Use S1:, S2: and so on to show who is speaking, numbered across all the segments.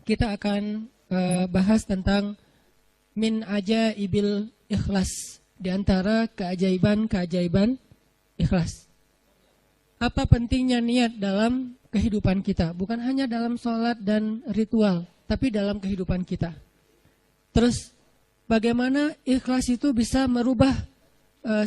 S1: kita akan bahas tentang min ajaibil ikhlas, di antara keajaiban-keajaiban ikhlas. Apa pentingnya niat dalam kehidupan kita? Bukan hanya dalam sholat dan ritual, tapi dalam kehidupan kita. Terus bagaimana ikhlas itu bisa merubah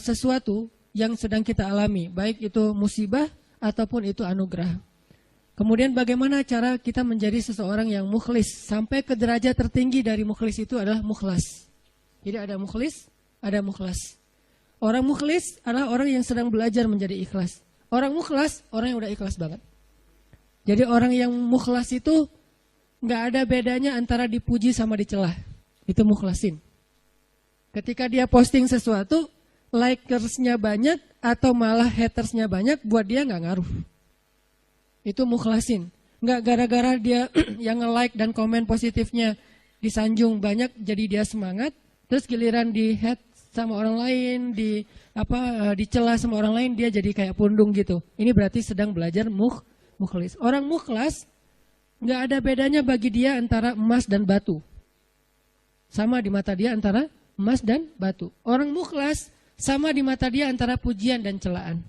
S1: sesuatu yang sedang kita alami, baik itu musibah ataupun itu anugerah. Kemudian bagaimana cara kita menjadi seseorang yang mukhlis, sampai ke derajat tertinggi dari mukhlis itu adalah mukhlas. Jadi ada mukhlis, ada mukhlas. Orang mukhlis adalah orang yang sedang belajar menjadi ikhlas. Orang mukhlas, orang yang udah ikhlas banget. Jadi orang yang mukhlas itu nggak ada bedanya antara dipuji sama dicelah. Itu mukhlasin. Ketika dia posting sesuatu, likersnya banyak atau malah hatersnya banyak, buat dia nggak ngaruh. Itu mukhlasin. Nggak gara-gara dia yang nge-like dan komen positifnya disanjung banyak, jadi dia semangat. Terus giliran di hate sama orang lain, dicela sama orang lain, dia jadi kayak pundung gitu. Ini berarti sedang belajar mukhlis. Orang mukhlas nggak ada bedanya bagi dia antara emas dan batu. Sama di mata dia antara emas dan batu. Orang mukhlas sama di mata dia antara pujian dan celaan.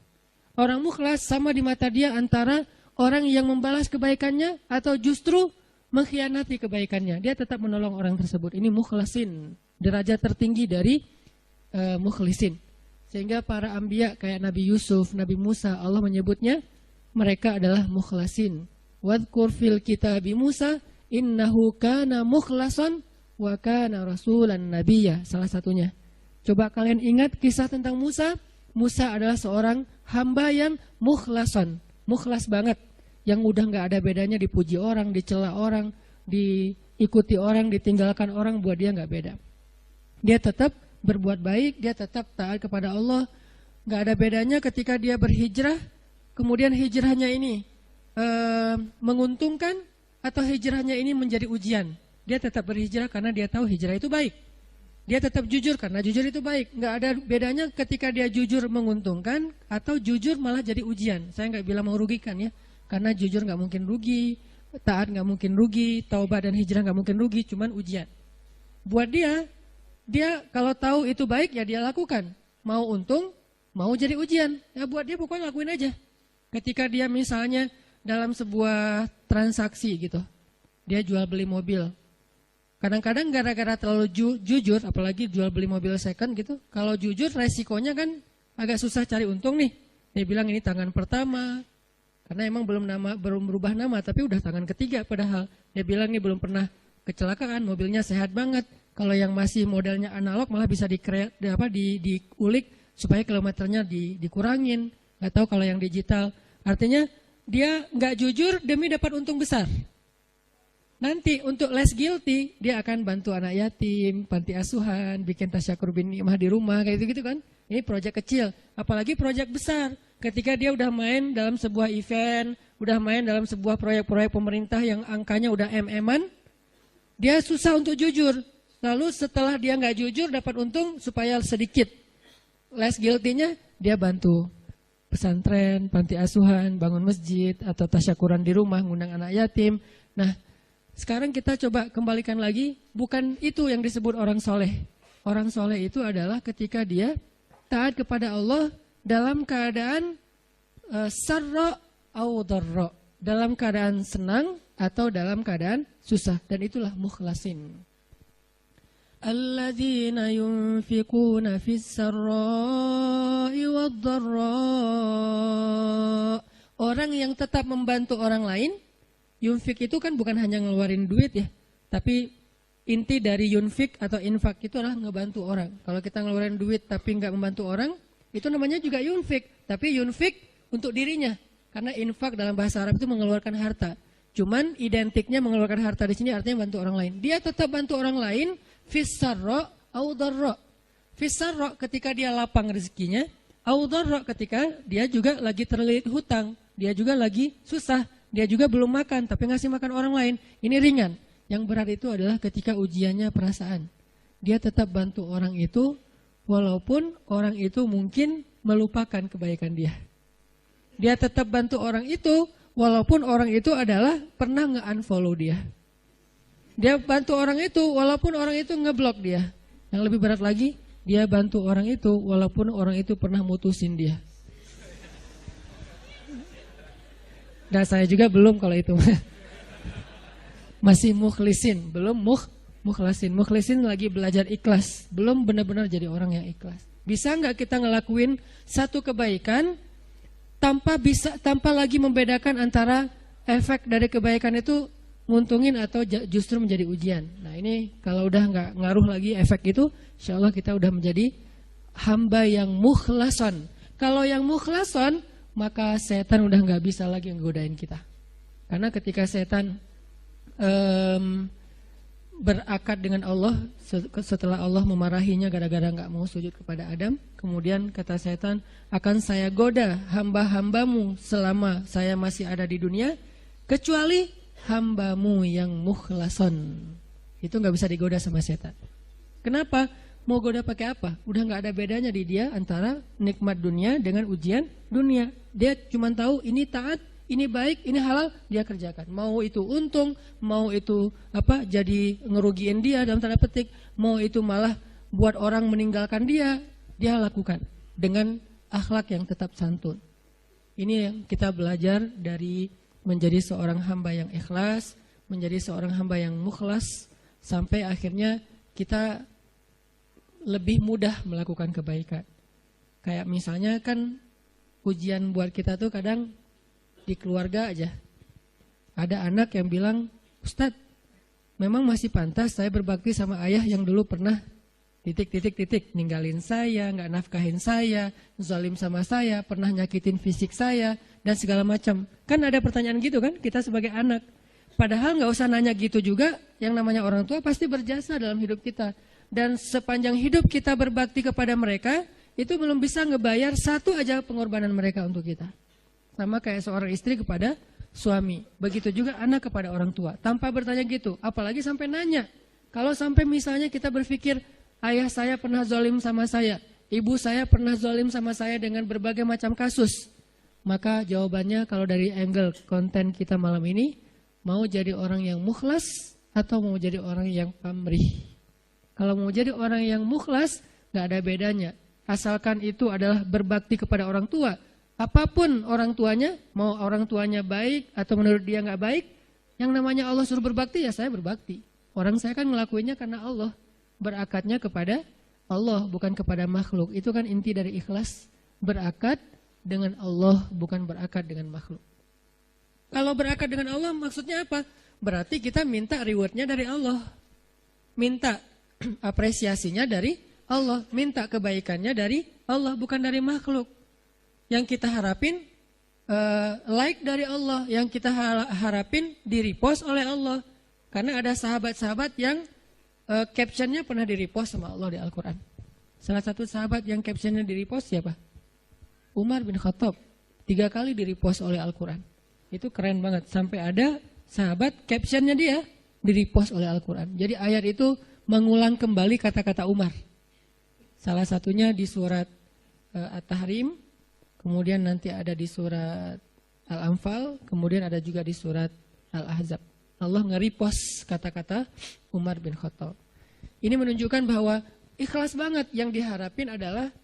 S1: Orang mukhlas sama di mata dia antara orang yang membalas kebaikannya atau justru mengkhianati kebaikannya. Dia tetap menolong orang tersebut. Ini mukhlasin, derajat tertinggi dari mukhlisin. Sehingga para anbiya kayak Nabi Yusuf, Nabi Musa, Allah menyebutnya mereka adalah mukhlasin. Wadhkur fil kitabi Musa innahu kana mukhlasan wa kana rasulan nabiyya, salah satunya. Coba kalian ingat kisah tentang Musa. Musa adalah seorang hamba yang mukhlason, mukhlas banget, yang udah nggak ada bedanya dipuji orang, dicela orang, diikuti orang, ditinggalkan orang, buat dia nggak beda. Dia tetap berbuat baik, dia tetap taat kepada Allah. Nggak ada bedanya ketika dia berhijrah, kemudian hijrahnya ini menguntungkan atau hijrahnya ini menjadi ujian. Dia tetap berhijrah karena dia tahu hijrah itu baik. Dia tetap jujur karena jujur itu baik. Nggak ada bedanya ketika dia jujur menguntungkan atau jujur malah jadi ujian. Saya nggak bilang merugikan ya, karena jujur nggak mungkin rugi, taat nggak mungkin rugi, taubat dan hijrah nggak mungkin rugi, cuman ujian. Buat dia kalau tahu itu baik ya dia lakukan. Mau untung, mau jadi ujian, ya buat dia pokoknya lakuin aja. Ketika dia misalnya dalam sebuah transaksi gitu, dia jual beli mobil. Kadang-kadang gara-gara terlalu jujur, apalagi jual beli mobil second gitu, kalau jujur resikonya kan agak susah cari untung nih. Dia bilang ini tangan pertama, karena emang belum berubah nama, tapi udah tangan ketiga padahal. Dia bilang ini belum pernah kecelakaan, mobilnya sehat banget. Kalau yang masih modelnya analog malah bisa diulik supaya kilometernya dikurangin. Gak tahu kalau yang digital. Artinya dia nggak jujur demi dapat untung besar. Nanti untuk less guilty, dia akan bantu anak yatim, panti asuhan, bikin tasyakur bin ni'mah di rumah, kayak gitu kan. Ini proyek kecil, apalagi proyek besar. Ketika dia udah main dalam sebuah event, udah main dalam sebuah proyek-proyek pemerintah yang angkanya udah MM-an, dia susah untuk jujur. Lalu setelah dia nggak jujur, dapat untung supaya sedikit. Less guilty-nya, dia bantu pesantren, panti asuhan, bangun masjid, atau tasyakuran di rumah, ngundang anak yatim. Nah, sekarang kita coba kembalikan lagi, bukan itu yang disebut orang soleh. Orang soleh itu adalah ketika dia taat kepada Allah dalam keadaan sarra au dharra, dalam keadaan senang atau dalam keadaan susah, dan itulah mukhlasin. Alladzina yunfikuna fis sarra'i wad dharra. Orang yang tetap membantu orang lain. Yunfik itu kan bukan hanya ngeluarin duit ya, tapi inti dari yunfik atau infak itu adalah ngebantu orang. Kalau kita ngeluarin duit tapi nggak membantu orang, itu namanya juga yunfik. Tapi yunfik untuk dirinya, karena infak dalam bahasa Arab itu mengeluarkan harta. Cuman identiknya mengeluarkan harta di sini artinya bantu orang lain. Dia tetap bantu orang lain, fissarra au dharra. Fissarra ketika dia lapang rezekinya, au dharra ketika dia juga lagi terlilit hutang, dia juga lagi susah. Dia juga belum makan, tapi ngasih makan orang lain. Ini ringan. Yang berat itu adalah ketika ujiannya perasaan. Dia tetap bantu orang itu, walaupun orang itu mungkin melupakan kebaikan dia. Dia tetap bantu orang itu, walaupun orang itu adalah pernah nge-unfollow dia. Dia bantu orang itu walaupun orang itu ngeblok dia. Yang lebih berat lagi, dia bantu orang itu walaupun orang itu pernah mutusin dia. Dan saya juga belum kalau itu. Masih mukhlisin, belum mukhlasin. Mukhlisin lagi belajar ikhlas, belum benar-benar jadi orang yang ikhlas. Bisa nggak kita ngelakuin satu kebaikan tanpa lagi membedakan antara efek dari kebaikan itu nguntungin atau justru menjadi ujian. Nah ini kalau udah nggak ngaruh lagi efek itu, insya Allah kita udah menjadi hamba yang mukhlason. Kalau yang mukhlason, maka setan udah nggak bisa lagi nggodain kita. Karena ketika setan berakad dengan Allah setelah Allah memarahinya gara-gara nggak mau sujud kepada Adam, kemudian kata setan, akan saya goda hamba-hambamu selama saya masih ada di dunia, kecuali hambamu yang mukhlason. Itu nggak bisa digoda sama setan. Kenapa? Mau goda pakai apa? Udah nggak ada bedanya di dia antara nikmat dunia dengan ujian dunia. Dia cuma tahu ini taat, ini baik, ini halal, dia kerjakan. Mau itu untung, mau itu jadi ngerugiin dia dalam tanda petik, mau itu malah buat orang meninggalkan dia lakukan dengan akhlak yang tetap santun. Ini yang kita belajar dari menjadi seorang hamba yang ikhlas, menjadi seorang hamba yang mukhlas, sampai akhirnya kita lebih mudah melakukan kebaikan. Kayak misalnya kan ujian buat kita tuh kadang di keluarga aja. Ada anak yang bilang, Ustadz, memang masih pantas saya berbakti sama ayah yang dulu pernah ninggalin saya, nggak nafkahin saya, zalim sama saya, pernah nyakitin fisik saya, dan segala macam. Kan ada pertanyaan gitu kan, kita sebagai anak. Padahal nggak usah nanya gitu juga, yang namanya orang tua pasti berjasa dalam hidup kita. Dan sepanjang hidup kita berbakti kepada mereka, itu belum bisa ngebayar satu aja pengorbanan mereka untuk kita. Sama kayak seorang istri kepada suami. Begitu juga anak kepada orang tua. Tanpa bertanya gitu, apalagi sampai nanya. Kalau sampai misalnya kita berpikir, ayah saya pernah zalim sama saya, ibu saya pernah zalim sama saya dengan berbagai macam kasus. Maka jawabannya kalau dari angle konten kita malam ini, mau jadi orang yang mukhlas atau mau jadi orang yang pamrih. Kalau mau jadi orang yang mukhlas, gak ada bedanya. Asalkan itu adalah berbakti kepada orang tua. Apapun orang tuanya, mau orang tuanya baik atau menurut dia gak baik, yang namanya Allah suruh berbakti, ya saya berbakti. Orang saya kan ngelakuinnya karena Allah. Berakatnya kepada Allah, bukan kepada makhluk. Itu kan inti dari ikhlas. Berakad dengan Allah, bukan berakad dengan makhluk. Kalau berakad dengan Allah maksudnya apa? Berarti kita minta rewardnya dari Allah. Minta apresiasinya dari Allah, minta kebaikannya dari Allah, bukan dari makhluk. Yang kita harapin like dari Allah, yang kita harapin di-repost oleh Allah. Karena ada sahabat-sahabat yang captionnya pernah di-repost sama Allah di Al-Quran. Salah satu sahabat yang captionnya di-repost siapa? Umar bin Khattab. 3 kali di-repost oleh Al-Quran. Itu keren banget. Sampai ada sahabat captionnya dia di-repost oleh Al-Quran. Jadi ayat itu mengulang kembali kata-kata Umar. Salah satunya di surat At-Tahrim, kemudian nanti ada di surat Al-Anfal, kemudian ada juga di surat Al-Ahzab. Allah nge-repost kata-kata Umar bin Khattab. Ini menunjukkan bahwa ikhlas banget, yang diharapin adalah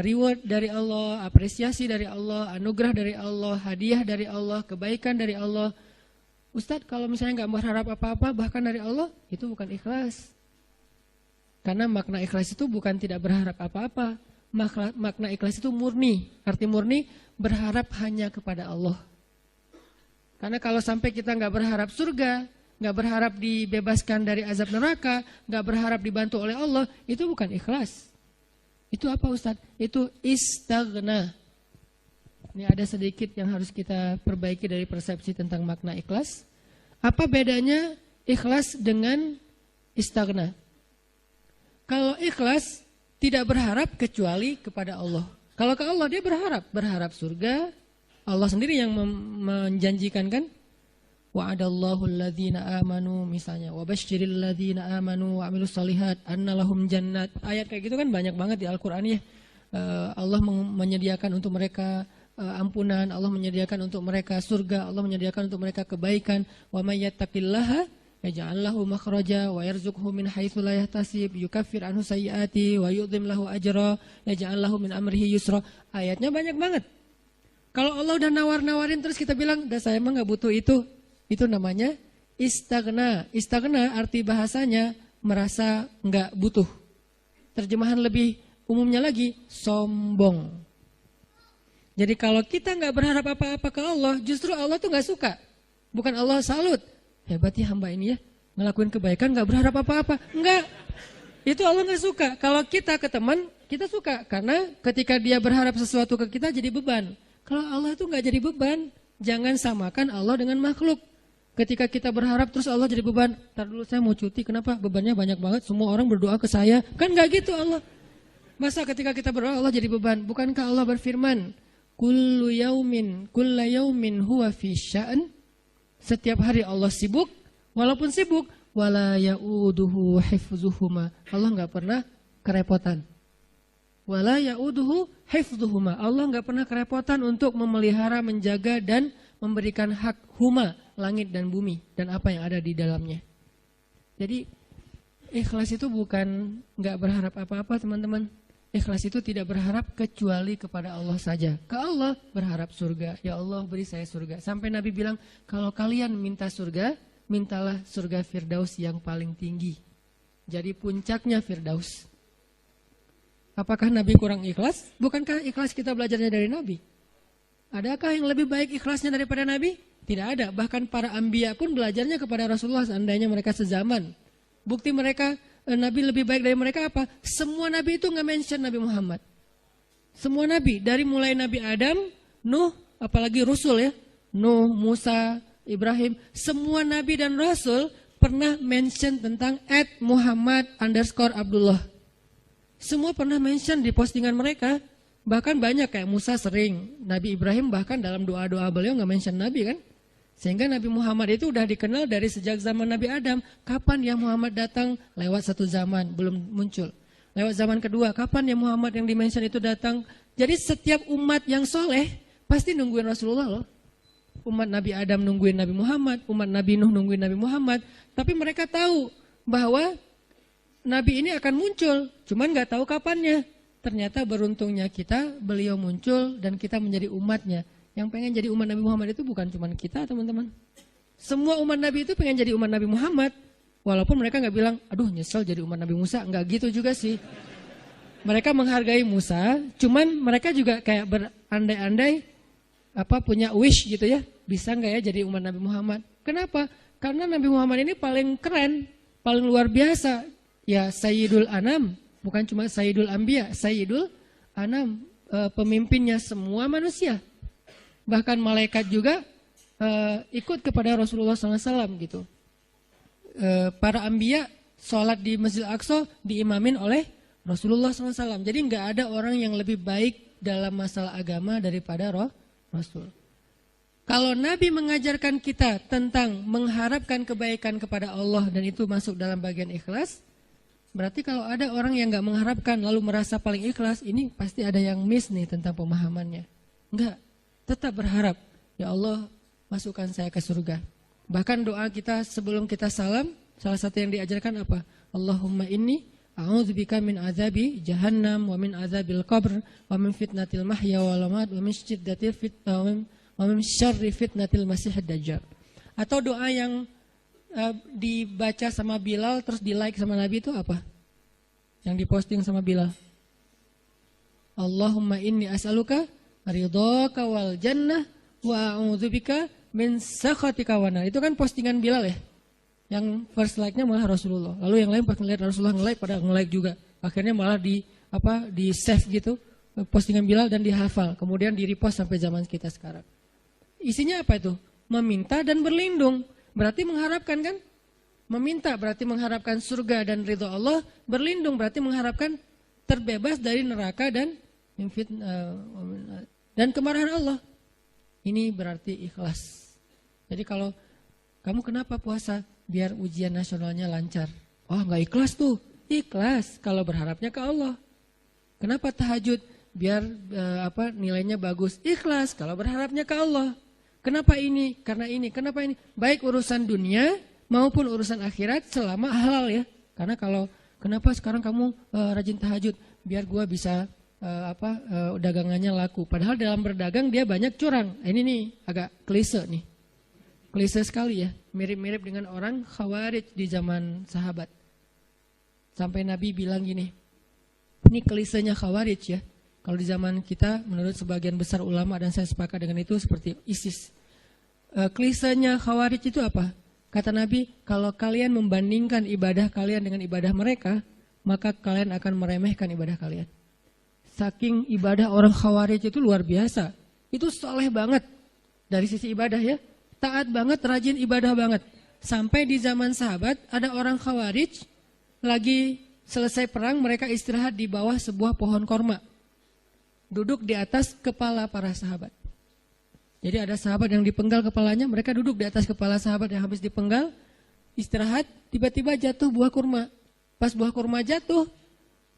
S1: reward dari Allah, apresiasi dari Allah, anugerah dari Allah, hadiah dari Allah, kebaikan dari Allah. Ustadz, kalau misalnya nggak berharap apa-apa bahkan dari Allah, itu bukan ikhlas. Karena makna ikhlas itu bukan tidak berharap apa-apa. Makna ikhlas itu murni. Arti murni berharap hanya kepada Allah. Karena kalau sampai kita nggak berharap surga, nggak berharap dibebaskan dari azab neraka, nggak berharap dibantu oleh Allah, itu bukan ikhlas. Itu apa Ustadz? Itu istaghna. Ini ada sedikit yang harus kita perbaiki dari persepsi tentang makna ikhlas. Apa bedanya ikhlas dengan istaghna? Kalau ikhlas tidak berharap kecuali kepada Allah. Kalau ke Allah dia berharap surga. Allah sendiri yang menjanjikan kan? Wa'adallahu alladhina amanu misalnya, wa basyiril ladzina amanu wa amilus solihat anna lahum jannat. Ayat kayak gitu kan banyak banget di Al-Qur'an ya. Allah menyediakan untuk mereka ampunan, Allah menyediakan untuk mereka surga, Allah menyediakan untuk mereka kebaikan. Wa may yattaqillaha yaj'al lahu makhraja wa yarzuqhu min haitsu la yahtasib, yukaffir anhu sayyiati wa yu'dhim lahu ajra, yaj'al lahu min amrihi yusra. Ayatnya banyak banget. Kalau Allah udah nawar-nawarin terus kita bilang, "Dah saya mah enggak butuh itu." Itu namanya istaghna. Istaghna arti bahasanya merasa enggak butuh. Terjemahan lebih umumnya lagi, sombong. Jadi kalau kita enggak berharap apa-apa ke Allah, justru Allah tuh enggak suka. Bukan Allah salut. Hebat ya hamba ini ya, ngelakuin kebaikan gak berharap apa-apa. Enggak, itu Allah gak suka. Kalau kita ke teman, kita suka. Karena ketika dia berharap sesuatu ke kita jadi beban. Kalau Allah itu gak jadi beban, jangan samakan Allah dengan makhluk. Ketika kita berharap terus Allah jadi beban. Ntar dulu saya mau cuti, kenapa? Bebannya banyak banget, semua orang berdoa ke saya. Kan gak gitu Allah. Masa ketika kita berdoa Allah jadi beban? Bukankah Allah berfirman, Kullu yaumin huwa fi sya'an. Setiap hari Allah sibuk, walaupun sibuk, wala ya'uduhu hifzuhuma. Allah enggak pernah kerepotan. Wala ya'uduhu hifzuhuma. Allah enggak pernah kerepotan untuk memelihara, menjaga dan memberikan hak huma, langit dan bumi dan apa yang ada di dalamnya. Jadi ikhlas itu bukan enggak berharap apa-apa, teman-teman. Ikhlas itu tidak berharap kecuali kepada Allah saja. Ke Allah berharap surga. Ya Allah beri saya surga. Sampai Nabi bilang, kalau kalian minta surga, mintalah surga Firdaus yang paling tinggi. Jadi puncaknya Firdaus. Apakah Nabi kurang ikhlas? Bukankah ikhlas kita belajarnya dari Nabi? Adakah yang lebih baik ikhlasnya daripada Nabi? Tidak ada. Bahkan para anbiya pun belajarnya kepada Rasulullah seandainya mereka sezaman. Bukti mereka Nabi lebih baik dari mereka apa? Semua Nabi itu nggak mention Nabi Muhammad. Semua Nabi, dari mulai Nabi Adam, Nuh, apalagi Rasul ya. Nuh, Musa, Ibrahim. Semua Nabi dan Rasul pernah mention tentang @Muhammad_Abdullah. Semua pernah mention di postingan mereka. Bahkan banyak kayak Musa sering. Nabi Ibrahim bahkan dalam doa-doa beliau nggak mention Nabi kan. Sehingga Nabi Muhammad itu udah dikenal dari sejak zaman Nabi Adam. Kapan ya Muhammad datang? Lewat satu zaman, belum muncul. Lewat zaman kedua, kapan ya Muhammad yang dimention itu datang? Jadi setiap umat yang soleh, pasti nungguin Rasulullah loh. Umat Nabi Adam nungguin Nabi Muhammad, umat Nabi Nuh nungguin Nabi Muhammad. Tapi mereka tahu bahwa Nabi ini akan muncul, cuman gak tahu kapannya. Ternyata beruntungnya kita, beliau muncul dan kita menjadi umatnya. Yang pengen jadi umat Nabi Muhammad itu bukan cuma kita, teman-teman. Semua umat Nabi itu pengen jadi umat Nabi Muhammad. Walaupun mereka nggak bilang, aduh nyesel jadi umat Nabi Musa. Nggak gitu juga sih. Mereka menghargai Musa, cuman mereka juga kayak berandai-andai punya wish gitu ya. Bisa nggak ya jadi umat Nabi Muhammad? Kenapa? Karena Nabi Muhammad ini paling keren, paling luar biasa. Ya Sayyidul Anam, bukan cuma Sayyidul Anbiya, Sayyidul Anam, pemimpinnya semua manusia. Bahkan malaikat juga ikut kepada Rasulullah SAW gitu. Para anbiya sholat di Masjid Al-Aqsa diimamin oleh Rasulullah SAW. Jadi nggak ada orang yang lebih baik dalam masalah agama daripada Rasul. Kalau Nabi mengajarkan kita tentang mengharapkan kebaikan kepada Allah dan itu masuk dalam bagian ikhlas, berarti kalau ada orang yang nggak mengharapkan lalu merasa paling ikhlas, ini pasti ada yang miss nih tentang pemahamannya. Enggak. Tetap berharap, ya Allah masukkan saya ke surga. Bahkan doa kita sebelum kita salam, salah satu yang diajarkan apa? Allahumma inni a'udzubika min azabi jahannam wa min azabil qabr wa min fitnatil mahya wal mamat wa min syiddatil fitnah wa min syarri fitnatil masiihid dajjal. Atau doa yang dibaca sama Bilal terus di-like sama Nabi itu apa? Yang diposting sama Bilal. Allahumma inni as'aluka ridhaka wal jannah wa a'udzubika min sakhatika wan nar. Itu kan postingan Bilal ya. Yang first like-nya malah Rasulullah. Lalu yang lain pas ngeliat Rasulullah nge-like pada nge-like juga. Akhirnya malah di save gitu postingan Bilal dan dihafal. Kemudian di-repost sampai zaman kita sekarang. Isinya apa itu? Meminta dan berlindung. Berarti mengharapkan kan? Meminta berarti mengharapkan surga dan ridha Allah. Berlindung berarti mengharapkan terbebas dari neraka dan dan kemarahan Allah. Ini berarti ikhlas. Jadi kalau kamu kenapa puasa? Biar ujian nasionalnya lancar. Oh nggak ikhlas tuh. Ikhlas kalau berharapnya ke Allah. Kenapa tahajud? Biar nilainya bagus. Ikhlas kalau berharapnya ke Allah. Kenapa ini? Karena ini. Kenapa ini? Baik urusan dunia maupun urusan akhirat selama halal ya. Karena kalau kenapa sekarang kamu rajin tahajud biar gua bisa dagangannya laku. Padahal dalam berdagang dia banyak curang. Ini nih agak klise nih. Klise sekali ya. Mirip-mirip dengan orang Khawarij di zaman sahabat. Sampai Nabi bilang gini. Ini klisenya Khawarij ya. Kalau di zaman kita menurut sebagian besar ulama dan saya sepakat dengan itu seperti ISIS. Klisenya Khawarij itu apa? Kata Nabi, kalau kalian membandingkan ibadah kalian dengan ibadah mereka, maka kalian akan meremehkan ibadah kalian. Saking ibadah orang Khawarij itu luar biasa. Itu soleh banget dari sisi ibadah ya. Taat banget, rajin ibadah banget. Sampai di zaman sahabat ada orang Khawarij lagi selesai perang, mereka istirahat di bawah sebuah pohon korma. Duduk di atas kepala para sahabat. Jadi ada sahabat yang dipenggal kepalanya, mereka duduk di atas kepala sahabat yang habis dipenggal, istirahat, tiba-tiba jatuh buah kurma. Pas buah kurma jatuh,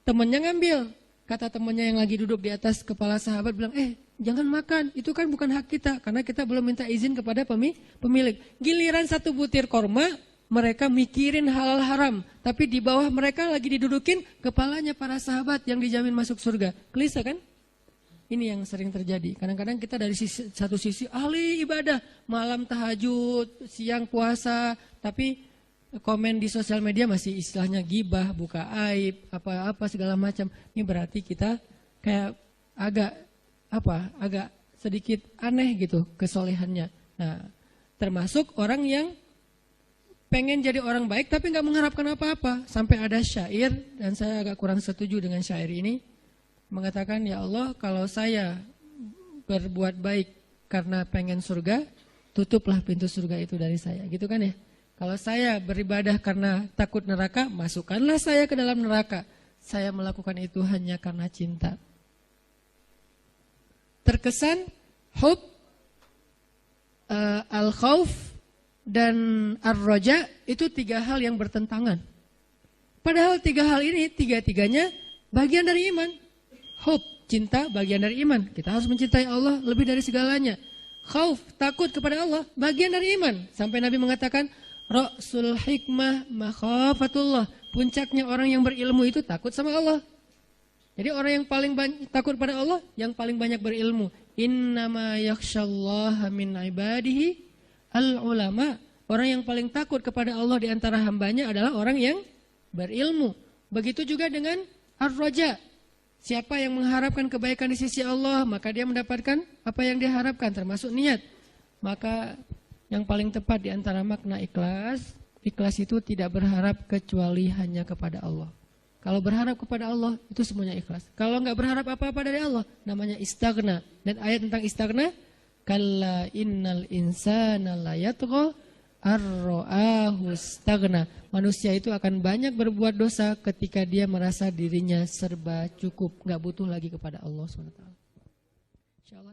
S1: temannya ngambil. Kata temannya yang lagi duduk di atas kepala sahabat bilang, jangan makan, itu kan bukan hak kita, karena kita belum minta izin kepada pemilik. Giliran satu butir kurma, mereka mikirin halal haram, tapi di bawah mereka lagi didudukin kepalanya para sahabat yang dijamin masuk surga. Klise kan? Ini yang sering terjadi. Kadang-kadang kita dari satu sisi ahli ibadah, malam tahajud, siang puasa, tapi komen di sosial media masih istilahnya gibah, buka aib, apa-apa segala macam. Ini berarti kita kayak agak sedikit aneh gitu kesolehannya. Nah, termasuk orang yang pengen jadi orang baik tapi nggak mengharapkan apa-apa. Sampai ada syair, dan saya agak kurang setuju dengan syair ini, mengatakan, ya Allah, kalau saya berbuat baik karena pengen surga, tutuplah pintu surga itu dari saya. Gitu kan ya? Kalau saya beribadah karena takut neraka, masukkanlah saya ke dalam neraka. Saya melakukan itu hanya karena cinta. Terkesan hub, al-khawf, dan ar-roja itu tiga hal yang bertentangan. Padahal tiga hal ini, tiga-tiganya bagian dari iman. Hub, cinta, bagian dari iman. Kita harus mencintai Allah lebih dari segalanya. Khauf, takut kepada Allah, bagian dari iman. Sampai Nabi mengatakan, Ra'sul hikmah makhafatullah. Puncaknya orang yang berilmu itu takut sama Allah. Jadi orang yang paling takut pada Allah, yang paling banyak berilmu. Innama yakhshallaha min ibadihi al-ulama. Orang yang paling takut kepada Allah di antara hambanya adalah orang yang berilmu. Begitu juga dengan ar-raja. Siapa yang mengharapkan kebaikan di sisi Allah, maka dia mendapatkan apa yang dia harapkan, termasuk niat. Maka yang paling tepat di antara makna ikhlas, ikhlas itu tidak berharap kecuali hanya kepada Allah. Kalau berharap kepada Allah, itu semuanya ikhlas. Kalau nggak berharap apa-apa dari Allah, namanya istaghna. Dan ayat tentang istaghna, kalla innal insana la yatgha ar-ra'ahu istaghna. Manusia itu akan banyak berbuat dosa ketika dia merasa dirinya serba cukup, nggak butuh lagi kepada Allah SWT. Insyaallah.